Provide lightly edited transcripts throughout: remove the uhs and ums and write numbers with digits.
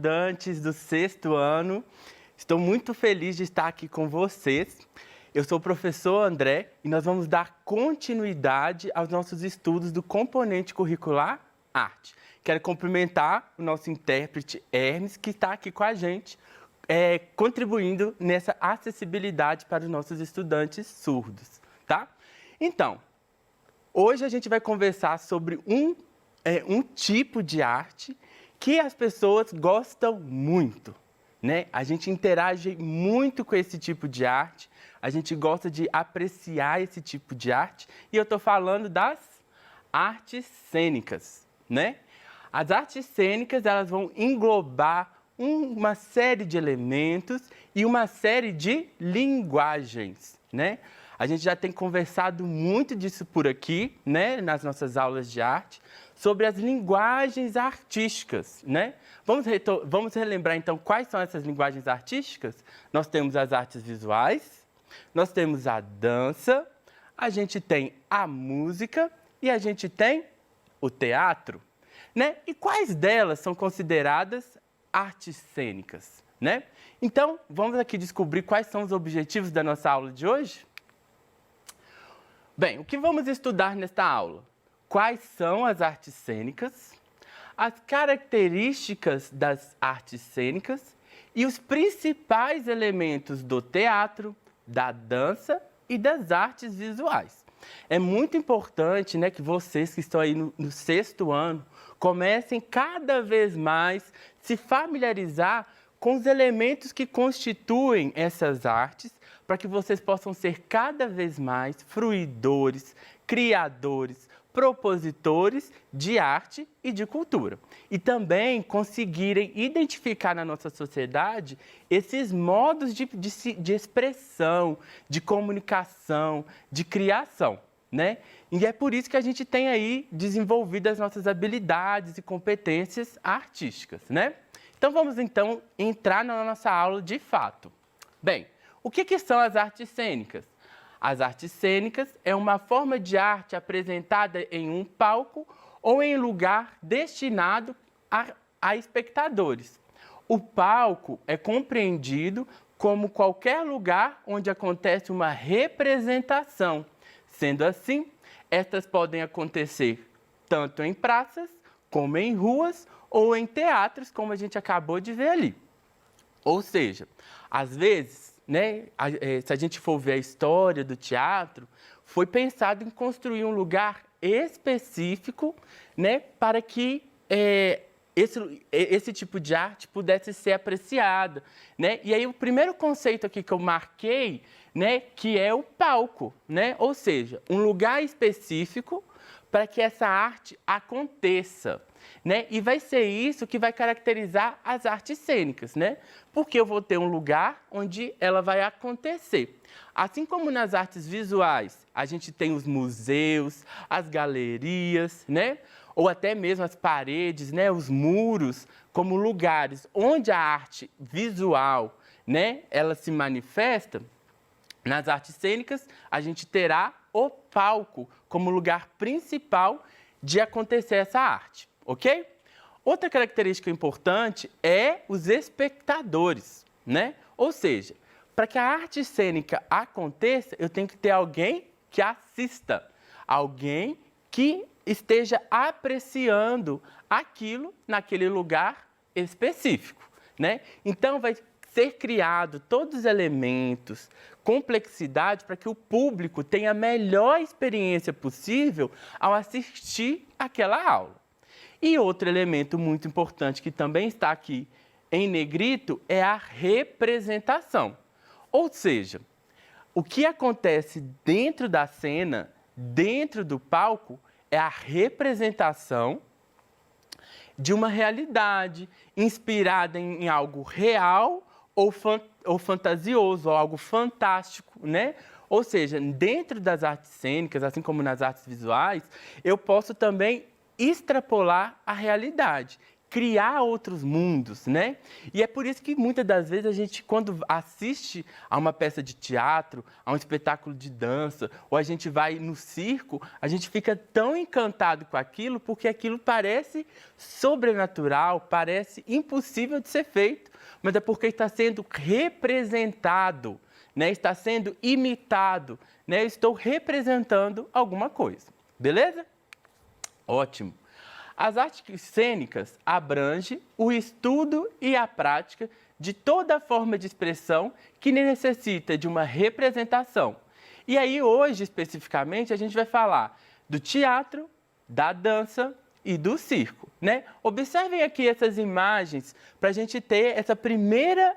estudantes do 6º ano. Estou muito feliz de estar aqui com vocês. Eu sou o professor André e nós vamos dar continuidade aos nossos estudos do componente curricular Arte. Quero cumprimentar o nosso intérprete Hermes, que está aqui com a gente, contribuindo nessa acessibilidade para os nossos estudantes surdos, tá? Então, hoje a gente vai conversar sobre um tipo de arte que as pessoas gostam muito, né? A gente interage muito com esse tipo de arte, a gente gosta de apreciar esse tipo de arte e eu estou falando das artes cênicas, né? As artes cênicas, elas vão englobar uma série de elementos e uma série de linguagens, né? A gente já tem conversado muito disso por aqui, né, nas nossas aulas de arte, sobre as linguagens artísticas, né? Vamos relembrar, então, quais são essas linguagens artísticas? Nós temos as artes visuais, nós temos a dança, a gente tem a música e a gente tem o teatro, né? E quais delas são consideradas artes cênicas, né? Então, vamos aqui descobrir quais são os objetivos da nossa aula de hoje? Bem, o que vamos estudar nesta aula? Quais são as artes cênicas, as características das artes cênicas e os principais elementos do teatro, da dança e das artes visuais. É muito importante, né, que vocês que estão aí no 6º ano comecem cada vez mais se familiarizar com os elementos que constituem essas artes, para que vocês possam ser cada vez mais fruidores, criadores, propositores de arte e de cultura. E também conseguirem identificar na nossa sociedade esses modos de expressão, de comunicação, de criação, né? E é por isso que a gente tem aí desenvolvido as nossas habilidades e competências artísticas, né? Então vamos então entrar na nossa aula de fato. Bem, o que são as artes cênicas? As artes cênicas é uma forma de arte apresentada em um palco ou em lugar destinado a espectadores. O palco é compreendido como qualquer lugar onde acontece uma representação. Sendo assim, estas podem acontecer tanto em praças, como em ruas ou em teatros, como a gente acabou de ver ali. Ou seja, às vezes, né, se a gente for ver a história do teatro, foi pensado em construir um lugar específico, né, para que esse tipo de arte pudesse ser apreciada, né? E aí o primeiro conceito aqui que eu marquei, né, que é o palco, né? Ou seja, um lugar específico para que essa arte aconteça, né? E vai ser isso que vai caracterizar as artes cênicas, né? Porque eu vou ter um lugar onde ela vai acontecer. Assim como nas artes visuais, a gente tem os museus, as galerias, né? Ou até mesmo as paredes, né? Os muros, como lugares onde a arte visual, né? Ela se manifesta. Nas artes cênicas, a gente terá o palco como lugar principal de acontecer essa arte, ok? Outra característica importante é os espectadores, né? Ou seja, para que a arte cênica aconteça, eu tenho que ter alguém que assista, alguém que esteja apreciando aquilo naquele lugar específico, né? Então, vai ser criado todos os elementos, complexidade, para que o público tenha a melhor experiência possível ao assistir aquela aula. E outro elemento muito importante que também está aqui em negrito é a representação. Ou seja, o que acontece dentro da cena, dentro do palco, é a representação de uma realidade inspirada em algo real ou fantasioso, ou algo fantástico, né? Ou seja, dentro das artes cênicas, assim como nas artes visuais, eu posso também extrapolar a realidade, criar outros mundos, né? E é por isso que muitas das vezes a gente, quando assiste a uma peça de teatro, a um espetáculo de dança, ou a gente vai no circo, a gente fica tão encantado com aquilo, porque aquilo parece sobrenatural, parece impossível de ser feito, mas é porque está sendo representado, né? Está sendo imitado, né? Eu estou representando alguma coisa, beleza? Ótimo. As artes cênicas abrangem o estudo e a prática de toda forma de expressão que necessita de uma representação. E aí, hoje, especificamente, a gente vai falar do teatro, da dança e do circo, né? Observem aqui essas imagens para a gente ter essa primeira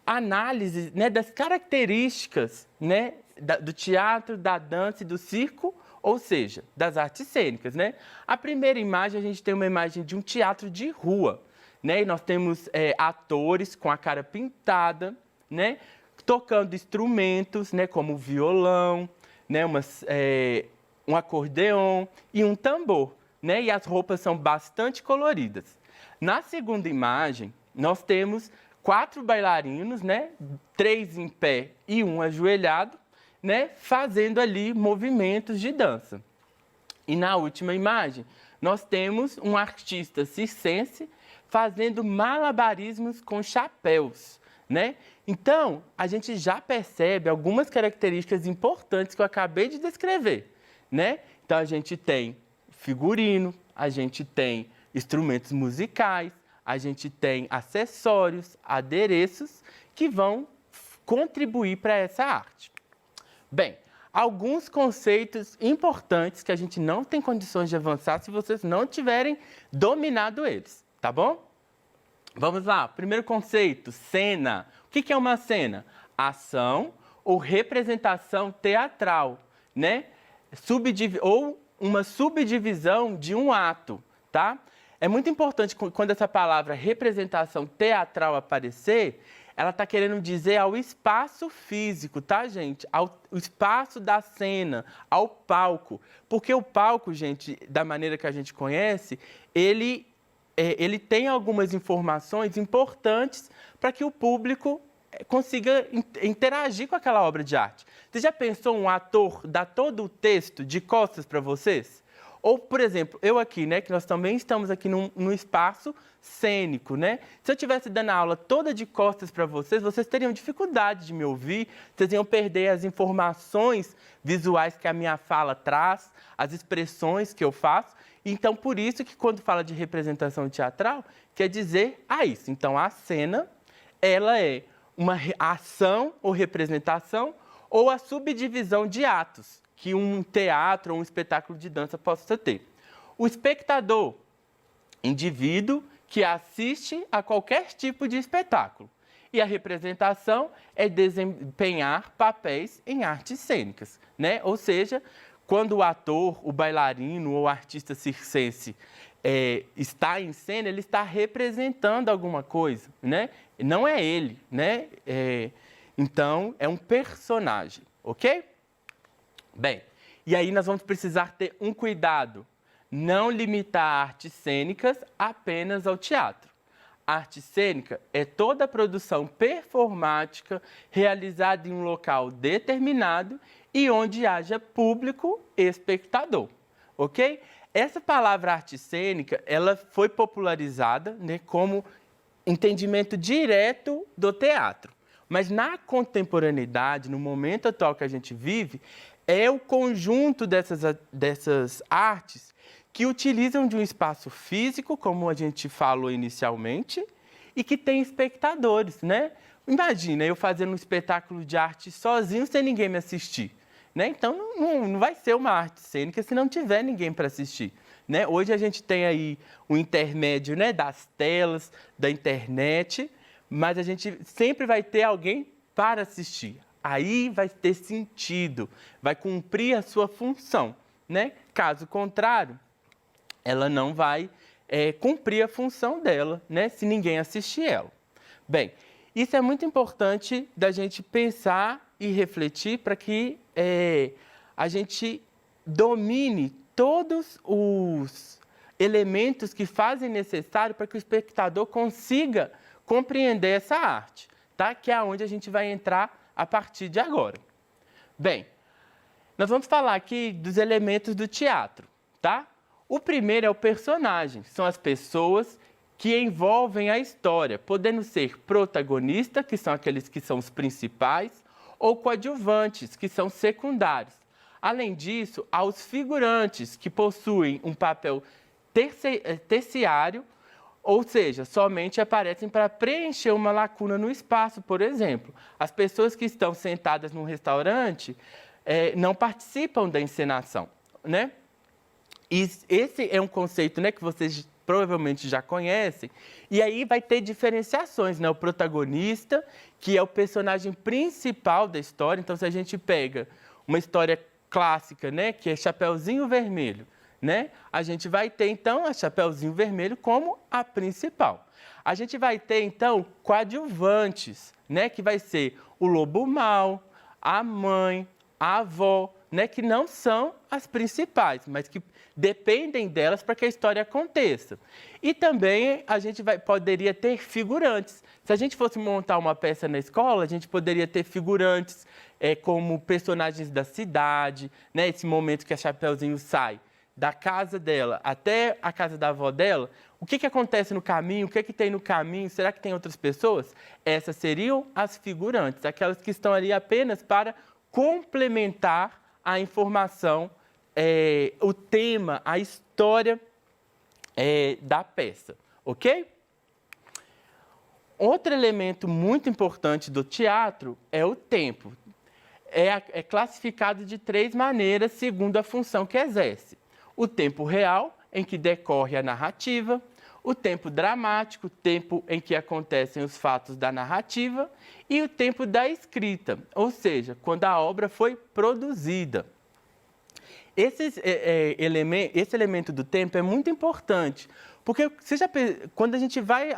análise, né, das características, né, do teatro, da dança e do circo, ou seja, das artes cênicas, né? A primeira imagem, a gente tem uma imagem de um teatro de rua, né? E nós temos atores com a cara pintada, né? Tocando instrumentos, né? Como o violão, né? Um acordeon e um tambor, né? E as roupas são bastante coloridas. Na segunda imagem, nós temos 4 bailarinos, né? 3 em pé e um ajoelhado, né, fazendo ali movimentos de dança. E na última imagem, nós temos um artista circense fazendo malabarismos com chapéus, né? Então, a gente já percebe algumas características importantes que eu acabei de descrever, né? Então, a gente tem figurino, a gente tem instrumentos musicais, a gente tem acessórios, adereços que vão contribuir para essa arte. Bem, alguns conceitos importantes que a gente não tem condições de avançar se vocês não tiverem dominado eles, tá bom? Vamos lá, primeiro conceito, cena. O que é uma cena? Ação ou representação teatral, né? Ou uma subdivisão de um ato, tá? É muito importante quando essa palavra representação teatral aparecer, ela está querendo dizer ao espaço físico, tá, gente? Ao espaço da cena, ao palco. Porque o palco, gente, da maneira que a gente conhece, ele tem algumas informações importantes para que o público consiga interagir com aquela obra de arte. Você já pensou um ator dar todo o texto de costas para vocês? Ou, por exemplo, eu aqui, né, que nós também estamos aqui num espaço cênico, né? Se eu estivesse dando a aula toda de costas para vocês, vocês teriam dificuldade de me ouvir, vocês iam perder as informações visuais que a minha fala traz, as expressões que eu faço. Então, por isso que quando fala de representação teatral, quer dizer isso. Então, a cena, ela é uma ação ou representação ou a subdivisão de atos que um teatro ou um espetáculo de dança possa ter. O espectador, indivíduo que assiste a qualquer tipo de espetáculo. E a representação é desempenhar papéis em artes cênicas, né? Ou seja, quando o ator, o bailarino ou o artista circense está em cena, ele está representando alguma coisa, né? Não é ele, né? Então, é um personagem, ok? Bem, e aí nós vamos precisar ter um cuidado, não limitar artes cênicas apenas ao teatro. A arte cênica é toda a produção performática realizada em um local determinado e onde haja público e espectador, ok? Essa palavra arte cênica, ela foi popularizada, né, como entendimento direto do teatro. Mas na contemporaneidade, no momento atual que a gente vive, é o conjunto dessas artes que utilizam de um espaço físico, como a gente falou inicialmente, e que tem espectadores, né? Imagina eu fazendo um espetáculo de arte sozinho, sem ninguém me assistir, né? Então, não vai ser uma arte cênica se não tiver ninguém para assistir, né? Hoje a gente tem aí o intermédio, né, das telas, da internet, mas a gente sempre vai ter alguém para assistir. Aí vai ter sentido, vai cumprir a sua função, né? Caso contrário, ela não vai cumprir a função dela, né? Se ninguém assistir ela. Bem, isso é muito importante da gente pensar e refletir para que a gente domine todos elementos que fazem necessário para que o espectador consiga compreender essa arte, tá? Que é onde a gente vai entrar a partir de agora. Bem, nós vamos falar aqui dos elementos do teatro, tá? O primeiro é o personagem, são as pessoas que envolvem a história, podendo ser protagonistas, que são aqueles que são os principais, ou coadjuvantes, que são secundários. Além disso, há os figurantes, que possuem um papel terciário, ou seja, somente aparecem para preencher uma lacuna no espaço, por exemplo. As pessoas que estão sentadas num restaurante não participam da encenação, né? E esse é um conceito, né, que vocês provavelmente já conhecem, e aí vai ter diferenciações, né? O protagonista, que é o personagem principal da história. Então, se a gente pega uma história clássica, né, que é Chapeuzinho Vermelho, né? A gente vai ter, então, a Chapeuzinho Vermelho como a principal. A gente vai ter, então, coadjuvantes, né? Que vai ser o lobo mau, a mãe, a avó, né? Que não são as principais, mas que dependem delas para que a história aconteça. E também a gente poderia ter figurantes. Se a gente fosse montar uma peça na escola, a gente poderia ter figurantes como personagens da cidade, né? Esse momento que a Chapeuzinho sai da casa dela até a casa da avó dela, o que acontece no caminho, o que tem no caminho, será que tem outras pessoas? Essas seriam as figurantes, aquelas que estão ali apenas para complementar a informação, o tema, a história da peça, ok? Outro elemento muito importante do teatro é o tempo. É classificado de 3 maneiras segundo a função que exerce. O tempo real, em que decorre a narrativa, o tempo dramático, tempo em que acontecem os fatos da narrativa, e o tempo da escrita, ou seja, quando a obra foi produzida. Esse elemento do tempo é muito importante, porque quando a gente vai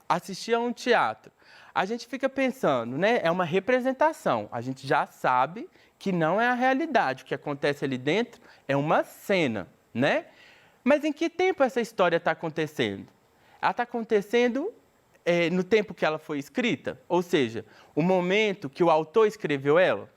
assistir a um teatro, a gente fica pensando, né? É uma representação, a gente já sabe que não é a realidade, o que acontece ali dentro é uma cena, né? Mas em que tempo essa história está acontecendo? Ela está acontecendo no tempo que ela foi escrita, ou seja, o momento que o autor escreveu ela.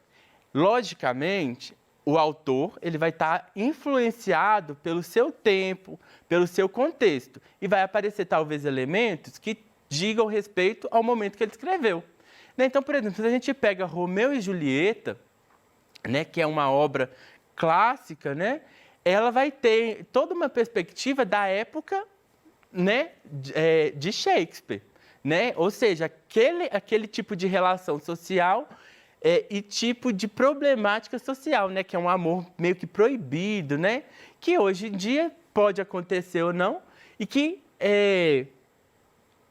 Logicamente, o autor ele vai estar influenciado pelo seu tempo, pelo seu contexto, e vai aparecer talvez elementos que digam respeito ao momento que ele escreveu. Então, por exemplo, se a gente pega Romeu e Julieta, né, que é uma obra clássica, né, ela vai ter toda uma perspectiva da época, né, de Shakespeare, né? Ou seja, aquele tipo de relação social e tipo de problemática social, né, que é um amor meio que proibido, né, que hoje em dia pode acontecer ou não, e que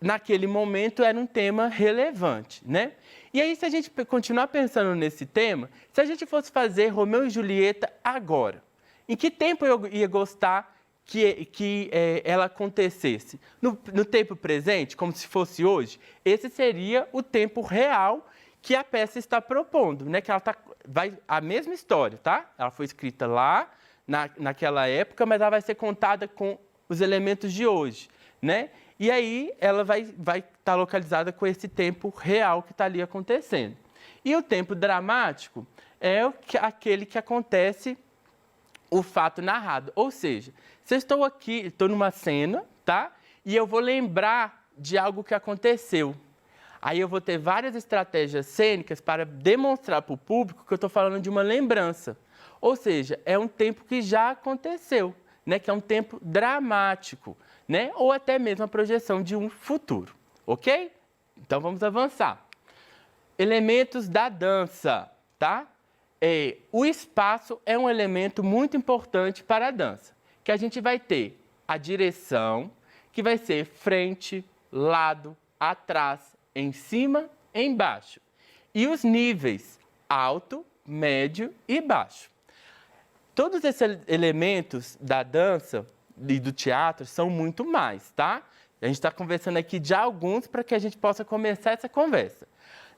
naquele momento era um tema relevante, né? E aí, se a gente continuar pensando nesse tema, se a gente fosse fazer Romeu e Julieta agora, em que tempo eu ia gostar que ela acontecesse? No tempo presente, como se fosse hoje? Esse seria o tempo real que a peça está propondo, né? Que ela a mesma história, tá? Ela foi escrita lá, naquela época, mas ela vai ser contada com os elementos de hoje, né? E aí ela vai estar localizada com esse tempo real que está ali acontecendo. E o tempo dramático é aquele que acontece o fato narrado. Ou seja, se eu estou aqui, estou numa cena, tá? E eu vou lembrar de algo que aconteceu. Aí eu vou ter várias estratégias cênicas para demonstrar para o público que eu estou falando de uma lembrança. Ou seja, é um tempo que já aconteceu, né? Que é um tempo dramático, né? Ou até mesmo a projeção de um futuro, ok? Então vamos avançar. Elementos da dança, tá? O espaço é um elemento muito importante para a dança, que a gente vai ter a direção, que vai ser frente, lado, atrás, em cima, embaixo. E os níveis, alto, médio e baixo. Todos esses elementos da dança e do teatro são muito mais, tá? A gente está conversando aqui de alguns para que a gente possa começar essa conversa.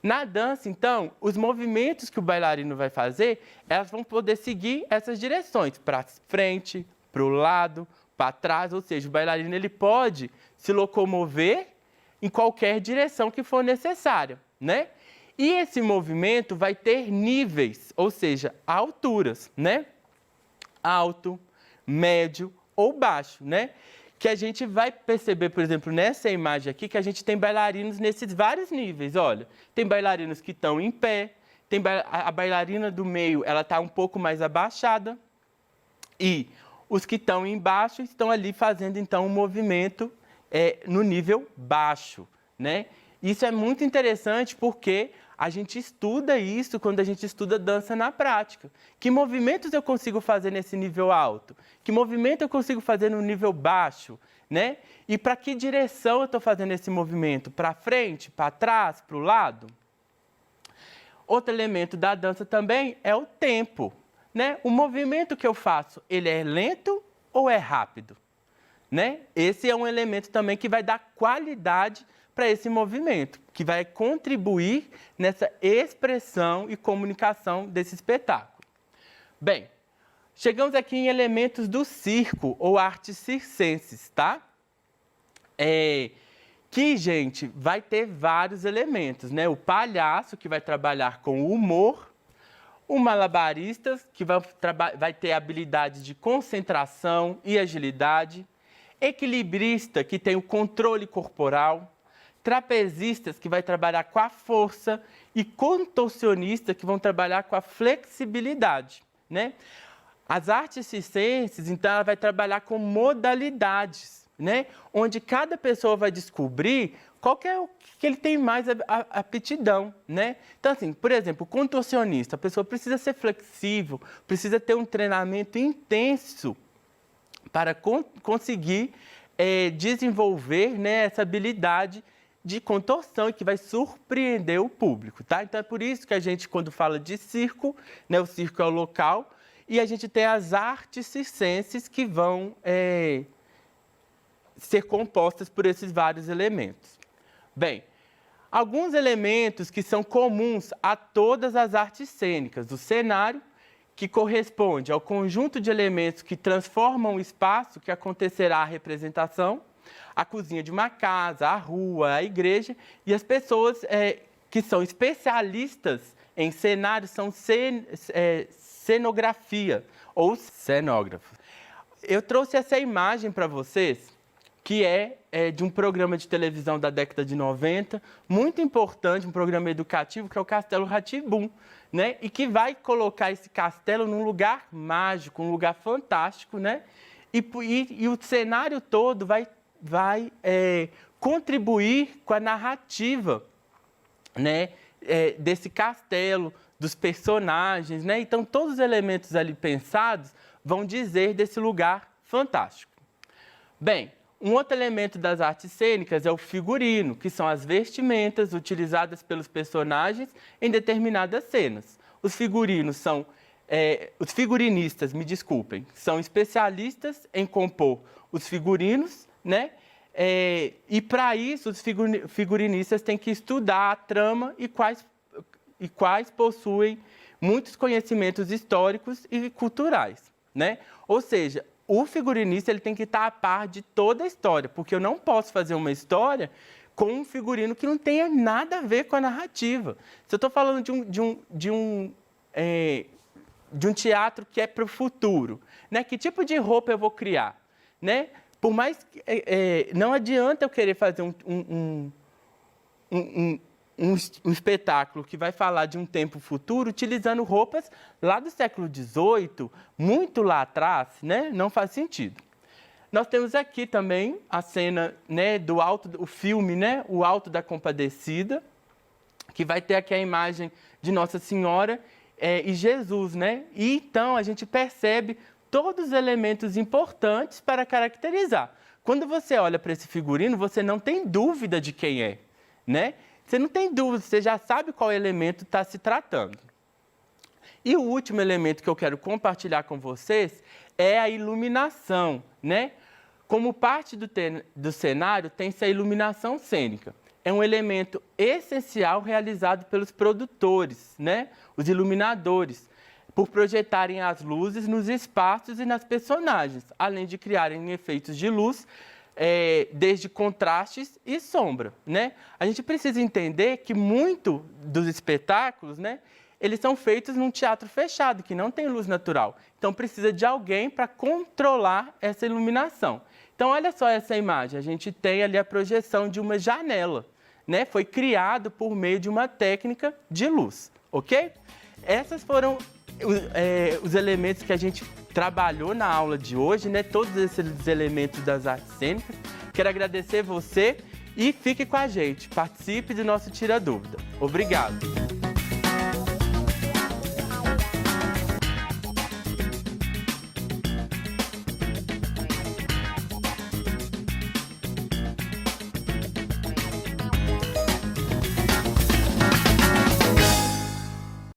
Na dança, então, os movimentos que o bailarino vai fazer, elas vão poder seguir essas direções, para frente, para o lado, para trás, ou seja, o bailarino ele pode se locomover em qualquer direção que for necessária, né? E esse movimento vai ter níveis, ou seja, alturas, né? Alto, médio ou baixo, né? Que a gente vai perceber, por exemplo, nessa imagem aqui, que a gente tem bailarinos nesses vários níveis. Olha, tem bailarinos que estão em pé, a bailarina do meio, ela está um pouco mais abaixada, e os que estão embaixo estão ali fazendo, então, um movimento no nível baixo, né? Isso é muito interessante porque a gente estuda isso quando a gente estuda dança na prática. Que movimentos eu consigo fazer nesse nível alto? Que movimento eu consigo fazer no nível baixo? Né? E para que direção eu estou fazendo esse movimento? Para frente, para trás, para o lado? Outro elemento da dança também é o tempo. Né? O movimento que eu faço, ele é lento ou é rápido? Né? Esse é um elemento também que vai dar qualidade para esse movimento, que vai contribuir nessa expressão e comunicação desse espetáculo. Bem, chegamos aqui em elementos do circo ou artes circenses, tá? Que, gente, vai ter vários elementos, né? O palhaço, que vai trabalhar com o humor, o malabarista, que vai ter habilidade de concentração e agilidade, equilibrista, que tem o controle corporal, trapezistas, que vai trabalhar com a força, e contorcionistas, que vão trabalhar com a flexibilidade, né? As artes circenses, então, ela vai trabalhar com modalidades, né? Onde cada pessoa vai descobrir qual que é o que ele tem mais aptidão, né? Então, assim, por exemplo, o contorcionista, a pessoa precisa ser flexível, precisa ter um treinamento intenso para conseguir desenvolver, né, essa habilidade de contorção e que vai surpreender o público, tá? Então é por isso que a gente, quando fala de circo, né, o circo é o local, e a gente tem as artes circenses que vão ser compostas por esses vários elementos. Bem, alguns elementos que são comuns a todas as artes cênicas: o cenário, que corresponde ao conjunto de elementos que transformam o espaço que acontecerá a representação, a cozinha de uma casa, a rua, a igreja, e as pessoas que são especialistas em cenários são cenografia ou cenógrafos. Eu trouxe essa imagem para vocês, que é de um programa de televisão da década de 90, muito importante, um programa educativo, que é o Castelo Rá-Tim-Bum, né? E que vai colocar esse castelo num lugar mágico, um lugar fantástico, né? E o cenário todo vai contribuir com a narrativa, né? Desse castelo, dos personagens, né? Então, todos os elementos ali pensados vão dizer desse lugar fantástico. Bem, um outro elemento das artes cênicas é o figurino, que são as vestimentas utilizadas pelos personagens em determinadas cenas. Os figurinistas, me desculpem, são especialistas em compor os figurinos, né? E para isso, os figurinistas têm que estudar a trama e quais possuem muitos conhecimentos históricos e culturais, né? Ou seja, o figurinista ele tem que estar a par de toda a história, porque eu não posso fazer uma história com um figurino que não tenha nada a ver com a narrativa. Se eu estou falando de um teatro que é para o futuro, né? Que tipo de roupa eu vou criar, né? Por mais que não adianta eu querer fazer um espetáculo que vai falar de um tempo futuro utilizando roupas lá do século XVIII, muito lá atrás, né? Não faz sentido. Nós temos aqui também a cena, né, o filme, né, O Alto da Compadecida, que vai ter aqui a imagem de Nossa Senhora e Jesus, né? E então a gente percebe todos os elementos importantes para caracterizar. Quando você olha para esse figurino, você não tem dúvida de quem é, né? Você não tem dúvida, você já sabe qual elemento está se tratando. E o último elemento que eu quero compartilhar com vocês é a iluminação, né? Como parte do cenário, tem-se a iluminação cênica. É um elemento essencial realizado pelos produtores, né? Os iluminadores, por projetarem as luzes nos espaços e nas personagens, além de criarem efeitos de luz, desde contrastes e sombra, né? A gente precisa entender que muito dos espetáculos, né, eles são feitos num teatro fechado, que não tem luz natural. Então, precisa de alguém para controlar essa iluminação. Então, olha só essa imagem. A gente tem ali a projeção de uma janela, né? Foi criado por meio de uma técnica de luz, ok? Essas foram os elementos que a gente trabalhou na aula de hoje, né? Todos esses elementos das artes cênicas. Quero agradecer você e fique com a gente. Participe do nosso Tira Dúvida. Obrigado!